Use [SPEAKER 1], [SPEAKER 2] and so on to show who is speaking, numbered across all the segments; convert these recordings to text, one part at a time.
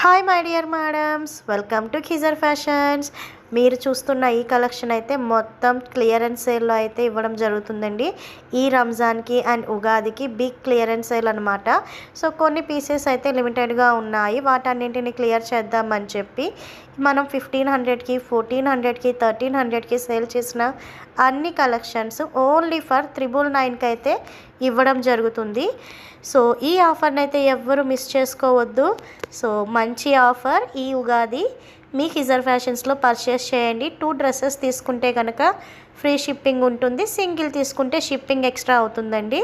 [SPEAKER 1] Hi my dear madams, welcome to Khizar fashions. మీరు చూస్తున్న ఈ కలెక్షన్ అయితే మొత్తం క్లియరెన్స్ సేల్లో అయితే ఇవ్వడం జరుగుతుందండి. ఈ రంజాన్కి అండ్ ఉగాదికి బిగ్ క్లియరెన్స్ సేల్ అనమాట. సో కొన్ని పీసెస్ అయితే లిమిటెడ్గా ఉన్నాయి, వాటన్నింటిని క్లియర్ చేద్దామని చెప్పి మనం 1500కి 1400కి 1300కి సేల్ చేసిన అన్ని కలెక్షన్స్ ఓన్లీ ఫర్ 999కి అయితే ఇవ్వడం జరుగుతుంది. సో ఈ ఆఫర్ని అయితే ఎవ్వరు మిస్ చేసుకోవద్దు. సో మంచి ఆఫర్ ఈ ఉగాది. మీ ఖిజర్ ఫ్యాషన్స్లో పర్చేస్ చేయండి. 2 డ్రెస్సెస్ తీసుకుంటే కనుక ఫ్రీ షిప్పింగ్ ఉంటుంది, సింగిల్ తీసుకుంటే షిప్పింగ్ ఎక్స్ట్రా అవుతుందండి.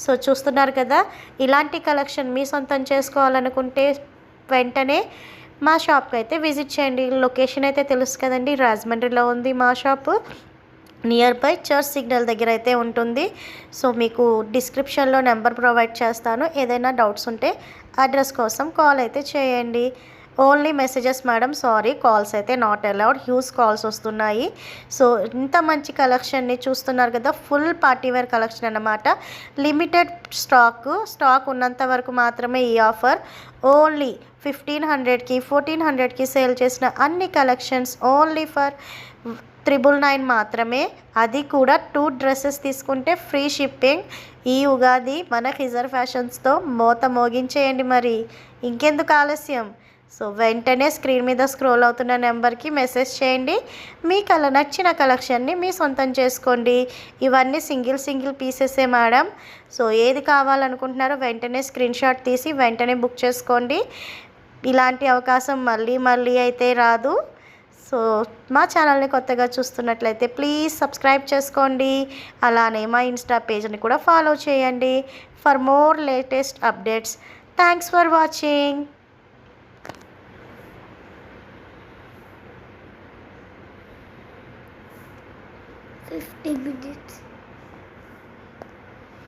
[SPEAKER 1] సో చూస్తున్నారు కదా, ఇలాంటి కలెక్షన్ మీ సొంతం చేసుకోవాలనుకుంటే వెంటనే మా షాప్కి అయితే విజిట్ చేయండి. లొకేషన్ అయితే తెలుసు కదండి, రాజమండ్రిలో ఉంది మా shop. Near by church signal దగ్గర అయితే ఉంటుంది. సో మీకు డిస్క్రిప్షన్లో నెంబర్ ప్రొవైడ్ చేస్తాను. ఏదైనా డౌట్స్ ఉంటే అడ్రస్ కోసం కాల్ అయితే చేయండి. Only messages madam, sorry calls అయితే నాట్ అలౌడ్, హ్యూజ్ కాల్స్ వస్తున్నాయి. సో ఇంత మంచి కలెక్షన్ని చూస్తున్నారు కదా, ఫుల్ పార్టీవేర్ కలెక్షన్ అన్నమాట. లిమిటెడ్ స్టాక్ ఉన్నంత వరకు మాత్రమే ఈ ఆఫర్. ఓన్లీ 1500కి 1400కి సేల్ చేసిన అన్ని కలెక్షన్స్ ఓన్లీ ఫర్ 999 మాత్రమే. అది కూడా 2 డ్రెస్సెస్ తీసుకుంటే ఫ్రీ షిప్పింగ్. ఈ ఉగాది మన ఖిజర్ ఫ్యాషన్స్తో మోత మోగించేయండి. మరి ఇంకెందుకు ఆలస్యం? సో వెంటనే స్క్రీన్ మీద స్క్రోల్ అవుతున్న నెంబర్కి మెసేజ్ చేయండి. మీకు అలా నచ్చిన కలెక్షన్ని మీ సొంతం చేసుకోండి. ఇవన్నీ సింగిల్ పీసెసే మేడం. సో ఏది కావాలనుకుంటున్నారో వెంటనే స్క్రీన్ షాట్ తీసి వెంటనే బుక్ చేసుకోండి. ఇలాంటి అవకాశం మళ్ళీ అయితే రాదు. సో మా ఛానల్ని కొత్తగా చూస్తున్నట్లయితే ప్లీజ్ సబ్స్క్రైబ్ చేసుకోండి. అలానే మా ఇన్స్టా పేజ్ని కూడా ఫాలో చేయండి for more latest updates. Thanks for watching.
[SPEAKER 2] 50 minutes.